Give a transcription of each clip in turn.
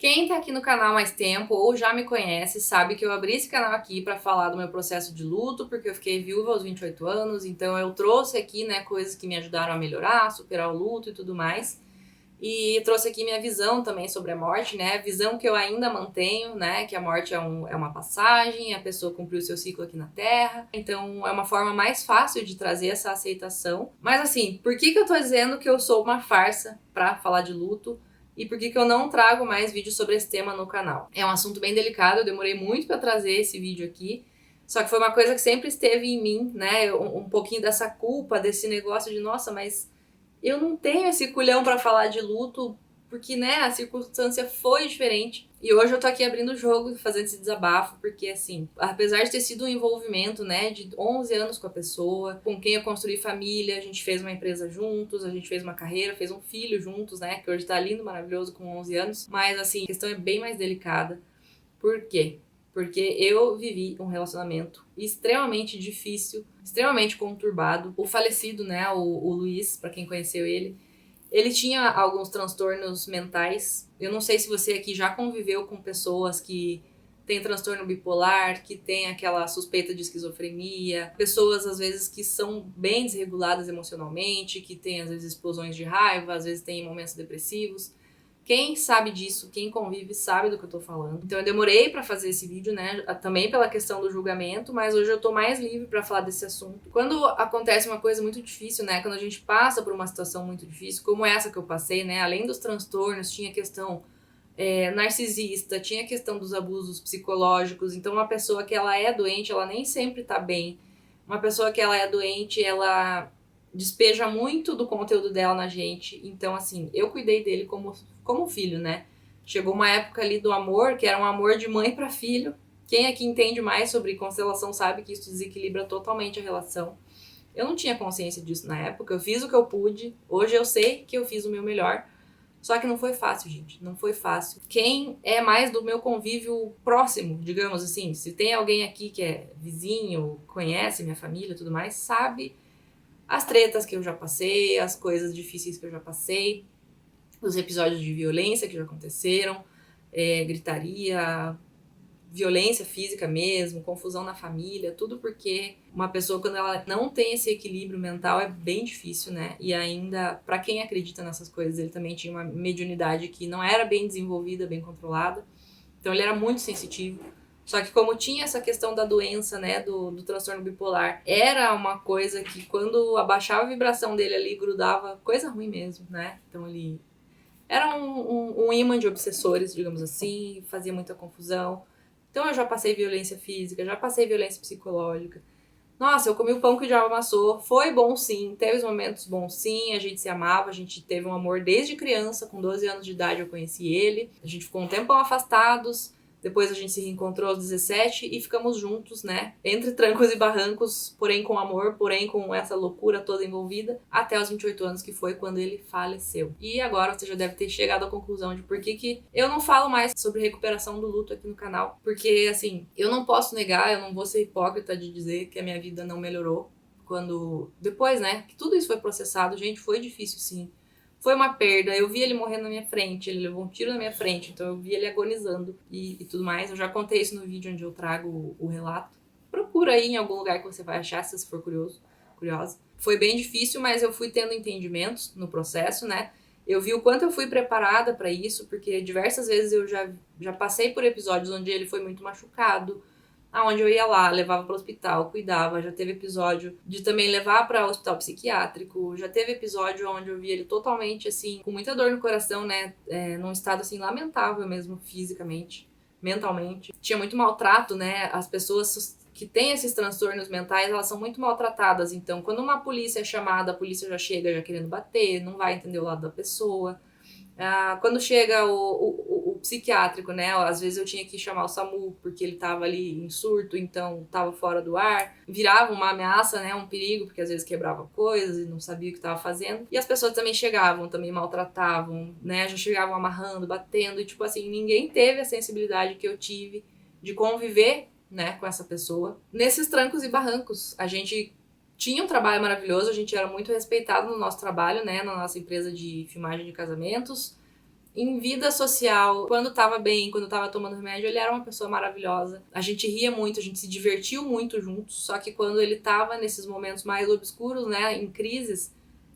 Quem tá aqui no canal há mais tempo ou já me conhece sabe que eu abri esse canal aqui pra falar do meu processo de luto, porque eu fiquei viúva aos 28 anos, então eu trouxe aqui, né, coisas que me ajudaram a melhorar, superar o luto e tudo mais. E trouxe aqui minha visão também sobre a morte, né, a visão que eu ainda mantenho, né, que a morte é uma passagem, a pessoa cumpriu o seu ciclo aqui na Terra, então é uma forma mais fácil de trazer essa aceitação. Mas assim, por que eu tô dizendo que eu sou uma farsa pra falar de luto? E por que eu não trago mais vídeos sobre esse tema no canal? É um assunto bem delicado, eu demorei muito para trazer esse vídeo aqui, só que foi uma coisa que sempre esteve em mim, né? Um pouquinho dessa culpa, desse negócio de, nossa, mas eu não tenho esse culhão para falar de luto, porque, né, a circunstância foi diferente. E hoje eu tô aqui abrindo o jogo, fazendo esse desabafo, porque, assim, apesar de ter sido um envolvimento, né, de 11 anos com a pessoa, com quem eu construí família, a gente fez uma empresa juntos, a gente fez uma carreira, fez um filho juntos, né, que hoje tá lindo, maravilhoso, com 11 anos. Mas, assim, a questão é bem mais delicada. Por quê? Porque eu vivi um relacionamento extremamente difícil, extremamente conturbado. O falecido, né, o Luiz, pra quem conheceu ele tinha alguns transtornos mentais. Eu não sei se você aqui já conviveu com pessoas que têm transtorno bipolar, que têm aquela suspeita de esquizofrenia, pessoas às vezes que são bem desreguladas emocionalmente, que têm às vezes explosões de raiva, às vezes têm momentos depressivos. Quem sabe disso, quem convive, sabe do que eu tô falando. Então eu demorei pra fazer esse vídeo, né, também pela questão do julgamento, mas hoje eu tô mais livre pra falar desse assunto. Quando acontece uma coisa muito difícil, né, quando a gente passa por uma situação muito difícil, como essa que eu passei, né, além dos transtornos, tinha questão narcisista, tinha questão dos abusos psicológicos, então uma pessoa que ela é doente, ela nem sempre tá bem. Uma pessoa que ela é doente, ela despeja muito do conteúdo dela na gente. Então, assim, eu cuidei dele como filho, né? Chegou uma época ali do amor, que era um amor de mãe para filho. Quem aqui entende mais sobre constelação sabe que isso desequilibra totalmente a relação. Eu não tinha consciência disso na época, eu fiz o que eu pude. Hoje eu sei que eu fiz o meu melhor. Só que não foi fácil, gente. Não foi fácil. Quem é mais do meu convívio próximo, digamos assim, se tem alguém aqui que é vizinho, conhece minha família e tudo mais, sabe as tretas que eu já passei, as coisas difíceis que eu já passei, os episódios de violência que já aconteceram, gritaria, violência física mesmo, confusão na família, tudo porque uma pessoa, quando ela não tem esse equilíbrio mental, é bem difícil, né? E ainda, pra quem acredita nessas coisas, ele também tinha uma mediunidade que não era bem desenvolvida, bem controlada. Então ele era muito sensitivo. Só que como tinha essa questão da doença, né, do transtorno bipolar, era uma coisa que quando abaixava a vibração dele ali, grudava, coisa ruim mesmo, né? Então ele era um imã de obsessores, digamos assim, fazia muita confusão. Então eu já passei violência física, já passei violência psicológica. Nossa, eu comi o pão que o diabo amassou. Foi bom sim, teve os momentos bons sim, a gente se amava, a gente teve um amor desde criança, com 12 anos de idade eu conheci ele. A gente ficou um tempão afastados, depois a gente se reencontrou aos 17 e ficamos juntos, né? Entre trancos e barrancos, porém com amor, porém com essa loucura toda envolvida, até os 28 anos, que foi quando ele faleceu. E agora você já deve ter chegado à conclusão de por que eu não falo mais sobre recuperação do luto aqui no canal. Porque, assim, eu não posso negar, eu não vou ser hipócrita de dizer que a minha vida não melhorou. Quando, depois, né, que tudo isso foi processado, gente, foi difícil sim. Foi uma perda, eu vi ele morrendo na minha frente, ele levou um tiro na minha frente, então eu vi ele agonizando e tudo mais. Eu já contei isso no vídeo onde eu trago o relato. Procura aí em algum lugar que você vai achar, se você for curiosa. Foi bem difícil, mas eu fui tendo entendimentos no processo, né? Eu vi o quanto eu fui preparada para isso, porque diversas vezes eu já passei por episódios onde ele foi muito machucado, aonde eu ia lá, levava para o hospital, cuidava. Já teve episódio de também levar para o hospital psiquiátrico. Já teve episódio onde eu vi ele totalmente assim, com muita dor no coração, né? Num estado assim lamentável mesmo, fisicamente, mentalmente. Tinha muito maltrato, né? As pessoas que têm esses transtornos mentais, elas são muito maltratadas. Então, quando uma polícia é chamada, a polícia já chega já querendo bater, não vai entender o lado da pessoa. Quando chega o psiquiátrico, né? Às vezes eu tinha que chamar o SAMU porque ele tava ali em surto, então tava fora do ar. Virava uma ameaça, né? Um perigo, porque às vezes quebrava coisas e não sabia o que tava fazendo. E as pessoas também chegavam, também maltratavam, né? Já chegavam amarrando, batendo. E tipo assim, ninguém teve a sensibilidade que eu tive de conviver, né, com essa pessoa. Nesses trancos e barrancos, a gente tinha um trabalho maravilhoso, a gente era muito respeitado no nosso trabalho, né, na nossa empresa de filmagem de casamentos. Em vida social, quando tava bem, quando tava tomando remédio, ele era uma pessoa maravilhosa. A gente ria muito, a gente se divertiu muito juntos, só que quando ele tava nesses momentos mais obscuros, né, em crises,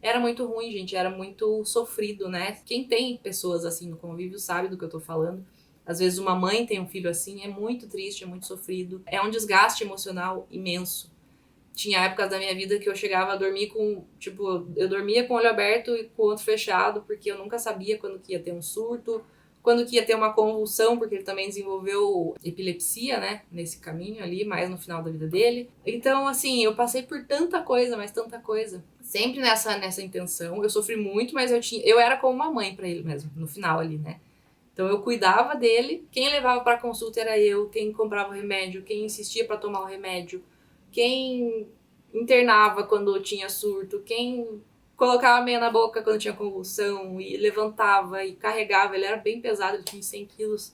era muito ruim, gente, era muito sofrido, né? Quem tem pessoas assim no convívio sabe do que eu tô falando. Às vezes uma mãe tem um filho assim, é muito triste, é muito sofrido. É um desgaste emocional imenso. Tinha épocas da minha vida que eu chegava a dormir com, tipo, eu dormia com o olho aberto e com o outro fechado, porque eu nunca sabia quando que ia ter um surto, quando que ia ter uma convulsão, porque ele também desenvolveu epilepsia, né, nesse caminho ali, mais no final da vida dele. Então, assim, eu passei por tanta coisa, mas tanta coisa. Sempre nessa intenção. Eu sofri muito, mas eu era como uma mãe pra ele mesmo, no final ali, né? Então eu cuidava dele, quem levava pra consulta era eu, quem comprava o remédio, quem insistia pra tomar o remédio, quem internava quando tinha surto, quem colocava meia na boca quando tinha convulsão e levantava e carregava. Ele era bem pesado, ele tinha 100 quilos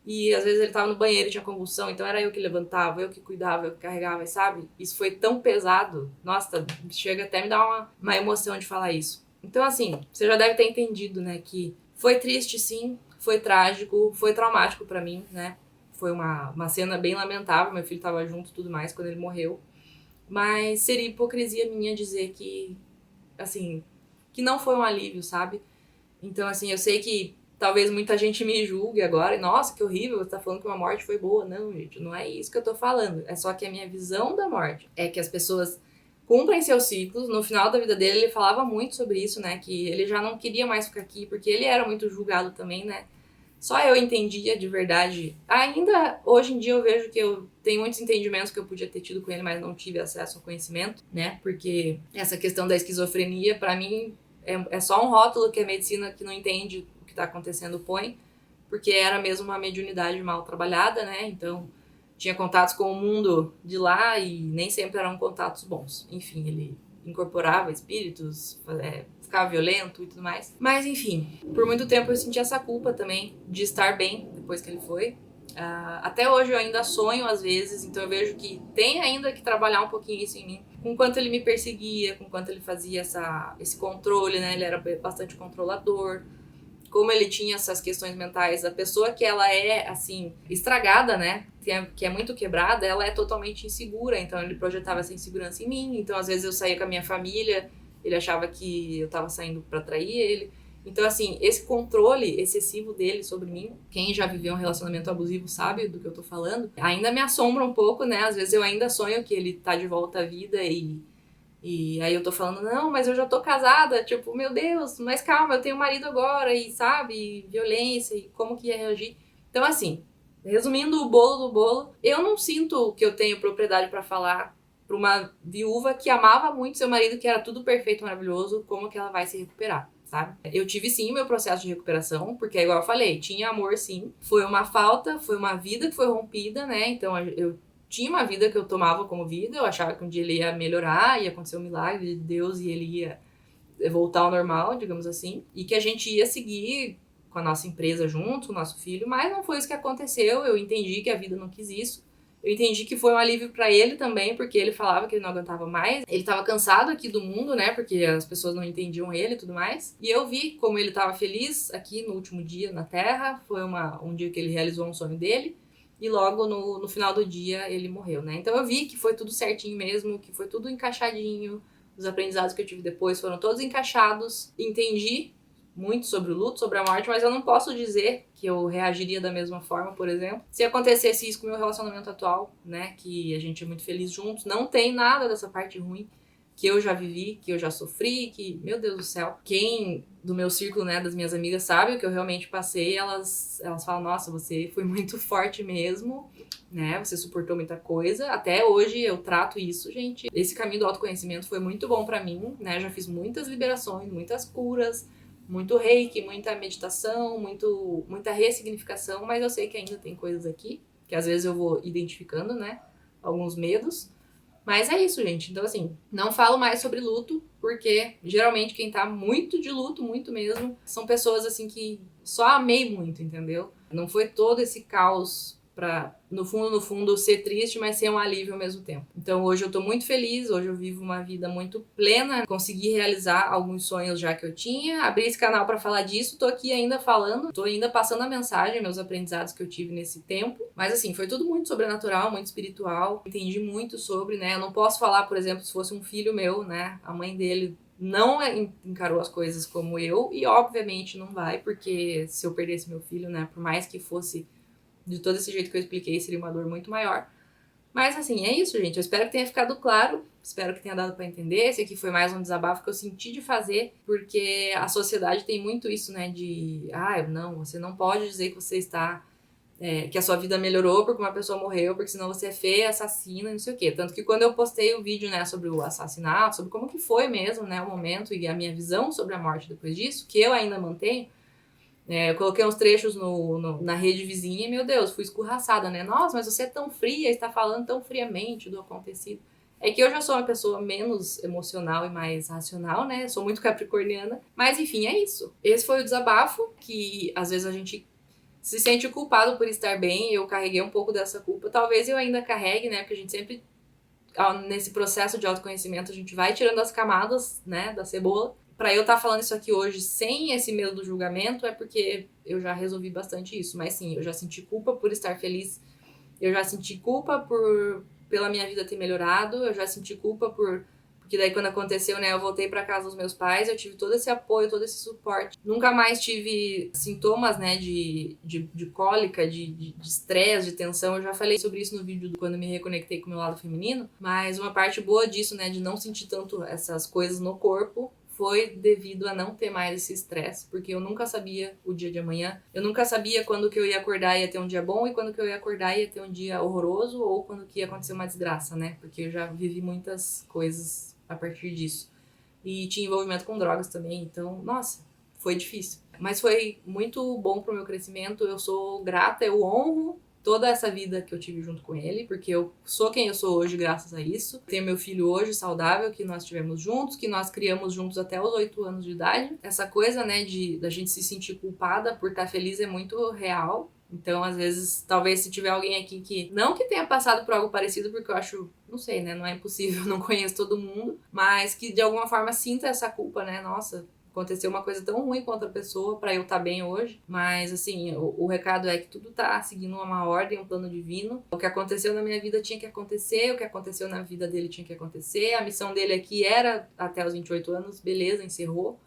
e às vezes ele tava no banheiro e tinha convulsão, então era eu que levantava, eu que cuidava, eu que carregava, sabe? Isso foi tão pesado, nossa, chega até me dar uma emoção de falar isso. Então assim, você já deve ter entendido, né, que foi triste sim, foi trágico, foi traumático pra mim, né? Foi uma cena bem lamentável, meu filho tava junto e tudo mais quando ele morreu. Mas seria hipocrisia minha dizer que, assim, que não foi um alívio, sabe? Então, assim, eu sei que talvez muita gente me julgue agora, e nossa, que horrível, você tá falando que uma morte foi boa. Não, gente, não é isso que eu tô falando. É só que a minha visão da morte é que as pessoas cumprem seus ciclos. No final da vida dele, ele falava muito sobre isso, né? Que ele já não queria mais ficar aqui, porque ele era muito julgado também, né? Só eu entendia de verdade. Ainda hoje em dia eu vejo que eu tenho muitos entendimentos que eu podia ter tido com ele, mas não tive acesso ao conhecimento, né? Porque essa questão da esquizofrenia, pra mim, é só um rótulo que a medicina que não entende o que tá acontecendo põe, porque era mesmo uma mediunidade mal trabalhada, né? Então, tinha contatos com o mundo de lá e nem sempre eram contatos bons. Enfim, ele incorporava espíritos, ficava violento e tudo mais. Mas enfim, por muito tempo eu senti essa culpa também de estar bem depois que ele foi. Até hoje eu ainda sonho às vezes, então eu vejo que tem ainda que trabalhar um pouquinho isso em mim. Com quanto ele me perseguia, com quanto ele fazia esse controle, né? Ele era bastante controlador. Como ele tinha essas questões mentais, a pessoa que ela é, assim, estragada, né, que é muito quebrada, ela é totalmente insegura, então ele projetava essa insegurança em mim, então às vezes eu saía com a minha família, ele achava que eu tava saindo pra trair ele, então assim, esse controle excessivo dele sobre mim, quem já viveu um relacionamento abusivo sabe do que eu tô falando, ainda me assombra um pouco, né, às vezes eu ainda sonho que ele tá de volta à vida e aí eu tô falando, não, mas eu já tô casada, tipo, meu Deus, mas calma, eu tenho marido agora, e sabe, e violência, e como que ia reagir. Então, assim, resumindo o bolo do bolo, eu não sinto que eu tenho propriedade pra falar pra uma viúva que amava muito seu marido, que era tudo perfeito, maravilhoso, como que ela vai se recuperar, sabe? Eu tive sim o meu processo de recuperação, porque é igual eu falei, tinha amor sim, foi uma falta, foi uma vida que foi rompida, né, então eu tinha uma vida que eu tomava como vida, eu achava que um dia ele ia melhorar, ia acontecer um milagre de Deus e ele ia voltar ao normal, digamos assim, e que a gente ia seguir com a nossa empresa junto, com o nosso filho, mas não foi isso que aconteceu, eu entendi que a vida não quis isso. Eu entendi que foi um alívio pra ele também, porque ele falava que ele não aguentava mais. Ele tava cansado aqui do mundo, né? Porque as pessoas não entendiam ele e tudo mais. E eu vi como ele tava feliz aqui no último dia na Terra. Foi um dia que ele realizou um sonho dele. E logo no final do dia ele morreu, né? Então eu vi que foi tudo certinho mesmo, que foi tudo encaixadinho. Os aprendizados que eu tive depois foram todos encaixados. Entendi muito sobre o luto, sobre a morte, mas eu não posso dizer que eu reagiria da mesma forma, por exemplo, se acontecesse isso com o meu relacionamento atual, né? Que a gente é muito feliz juntos. Não tem nada dessa parte ruim que eu já vivi, que eu já sofri, que, meu Deus do céu, quem do meu círculo, né, das minhas amigas sabe o que eu realmente passei, elas falam, nossa, você foi muito forte mesmo, né, você suportou muita coisa, até hoje eu trato isso, gente. Esse caminho do autoconhecimento foi muito bom pra mim, né, já fiz muitas liberações, muitas curas, muito reiki, muita meditação, muita ressignificação, mas eu sei que ainda tem coisas aqui, que às vezes eu vou identificando, né, alguns medos. Mas é isso, gente. Então, assim, não falo mais sobre luto, porque geralmente quem tá muito de luto, muito mesmo, são pessoas, assim, que só amei muito, entendeu? Não foi todo esse caos pra, no fundo, ser triste, mas ser um alívio ao mesmo tempo. Então hoje eu tô muito feliz, hoje eu vivo uma vida muito plena, consegui realizar alguns sonhos já que eu tinha, abri esse canal pra falar disso, tô aqui ainda falando, tô ainda passando a mensagem, meus aprendizados que eu tive nesse tempo, mas assim, foi tudo muito sobrenatural, muito espiritual, entendi muito sobre, né, eu não posso falar, por exemplo, se fosse um filho meu, né, a mãe dele não encarou as coisas como eu, e obviamente não vai, porque se eu perdesse meu filho, né, por mais que fosse de todo esse jeito que eu expliquei, seria uma dor muito maior. Mas assim, é isso, gente. Eu espero que tenha ficado claro, espero que tenha dado pra entender. Esse aqui foi mais um desabafo que eu senti de fazer, porque a sociedade tem muito isso, né, de não, você não pode dizer que você está que a sua vida melhorou porque uma pessoa morreu, porque senão você é feia, assassina, não sei o quê. Tanto que quando eu postei o vídeo, né, sobre o assassinato, sobre como que foi mesmo, né, o momento e a minha visão sobre a morte depois disso, que eu ainda mantenho, eu coloquei uns trechos na rede vizinha e, meu Deus, fui escorraçada, né? Nossa, mas você é tão fria, está falando tão friamente do acontecido. É que eu já sou uma pessoa menos emocional e mais racional, né? Sou muito capricorniana. Mas, enfim, é isso. Esse foi o desabafo, que às vezes a gente se sente culpado por estar bem. Eu carreguei um pouco dessa culpa. Talvez eu ainda carregue, né? Porque a gente sempre, nesse processo de autoconhecimento, a gente vai tirando as camadas, né, da cebola. Pra eu estar falando isso aqui hoje sem esse medo do julgamento é porque eu já resolvi bastante isso. Mas sim, eu já senti culpa por estar feliz. Eu já senti culpa pela minha vida ter melhorado. Eu já senti culpa porque daí quando aconteceu, né, eu voltei pra casa dos meus pais, eu tive todo esse apoio, todo esse suporte. Nunca mais tive sintomas, né, de cólica, de estresse, de tensão. Eu já falei sobre isso no vídeo quando me reconectei com o meu lado feminino. Mas uma parte boa disso, né, de não sentir tanto essas coisas no corpo, foi devido a não ter mais esse estresse, porque eu nunca sabia o dia de amanhã, eu nunca sabia quando que eu ia acordar e ia ter um dia bom e quando que eu ia acordar e ia ter um dia horroroso ou quando que ia acontecer uma desgraça, né? Porque eu já vivi muitas coisas a partir disso. E tinha envolvimento com drogas também, então, nossa, foi difícil. Mas foi muito bom pro meu crescimento, eu sou grata, eu honro toda essa vida que eu tive junto com ele, porque eu sou quem eu sou hoje graças a isso. Tenho meu filho hoje saudável, que nós tivemos juntos, que nós criamos juntos até os 8 anos de idade. Essa coisa, né, da gente se sentir culpada por estar feliz é muito real. Então, às vezes, talvez se tiver alguém aqui que não que tenha passado por algo parecido, porque eu acho, não sei, né, não é impossível, não conheço todo mundo, mas que de alguma forma sinta essa culpa, né, nossa, aconteceu uma coisa tão ruim com outra pessoa pra eu estar bem hoje. Mas, assim, o recado é que tudo tá seguindo uma ordem, um plano divino. O que aconteceu na minha vida tinha que acontecer, o que aconteceu na vida dele tinha que acontecer. A missão dele aqui era até os 28 anos, beleza, encerrou.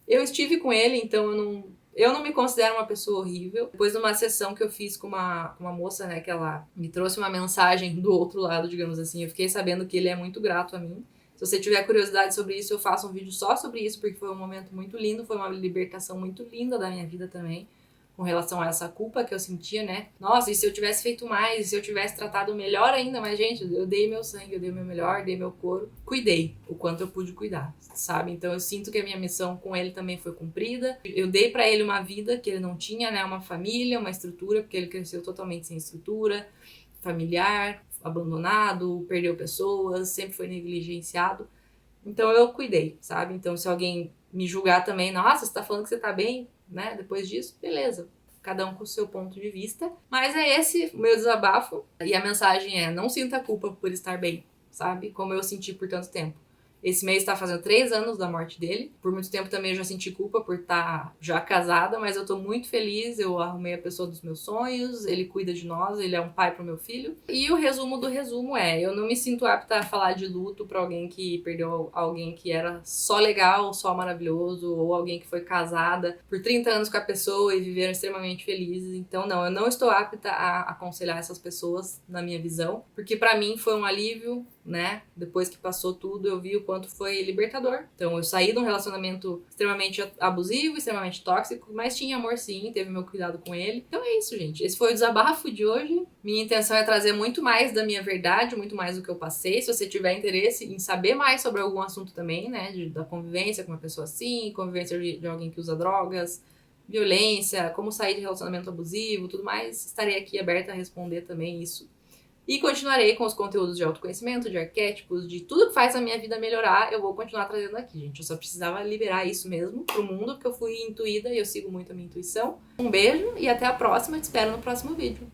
Eu estive com ele, então eu não me considero uma pessoa horrível. Depois de uma sessão que eu fiz com uma moça, né, que ela me trouxe uma mensagem do outro lado, digamos assim, eu fiquei sabendo que ele é muito grato a mim. Se você tiver curiosidade sobre isso, eu faço um vídeo só sobre isso, porque foi um momento muito lindo, foi uma libertação muito linda da minha vida também, com relação a essa culpa que eu sentia, né? Nossa, e se eu tivesse feito mais, e se eu tivesse tratado melhor ainda, mas, gente, eu dei meu sangue, eu dei o meu melhor, dei meu couro, cuidei o quanto eu pude cuidar, sabe? Então eu sinto que a minha missão com ele também foi cumprida. Eu dei pra ele uma vida que ele não tinha, né? Uma família, uma estrutura, porque ele cresceu totalmente sem estrutura familiar, abandonado, perdeu pessoas, sempre foi negligenciado. Então eu cuidei, sabe? Então se alguém me julgar também, nossa, você tá falando que você tá bem, né? Depois disso, beleza. Cada um com o seu ponto de vista. Mas é esse o meu desabafo. E a mensagem é, não sinta culpa por estar bem, sabe? Como eu senti por tanto tempo. Esse mês tá fazendo 3 anos da morte dele. Por muito tempo também eu já senti culpa por estar já casada, mas eu tô muito feliz, eu arrumei a pessoa dos meus sonhos, ele cuida de nós, ele é um pai pro meu filho. E o resumo do resumo é, eu não me sinto apta a falar de luto pra alguém que perdeu alguém que era só legal, só maravilhoso, ou alguém que foi casada por 30 anos com a pessoa e viveram extremamente felizes. Então não, eu não estou apta a aconselhar essas pessoas na minha visão, porque pra mim foi um alívio, né? Depois que passou tudo, eu vi o quanto foi libertador. Então, eu saí de um relacionamento extremamente abusivo, extremamente tóxico, mas tinha amor sim, teve meu cuidado com ele. Então é isso, gente. Esse foi o desabafo de hoje. Minha intenção é trazer muito mais da minha verdade, muito mais do que eu passei. Se você tiver interesse em saber mais sobre algum assunto também, né? Da convivência com uma pessoa assim, convivência de alguém que usa drogas, violência, como sair de relacionamento abusivo, tudo mais, estarei aqui aberta a responder também isso. E continuarei com os conteúdos de autoconhecimento, de arquétipos, de tudo que faz a minha vida melhorar, eu vou continuar trazendo aqui, gente. Eu só precisava liberar isso mesmo pro mundo, porque eu fui intuída e eu sigo muito a minha intuição. Um beijo e até a próxima, te espero no próximo vídeo.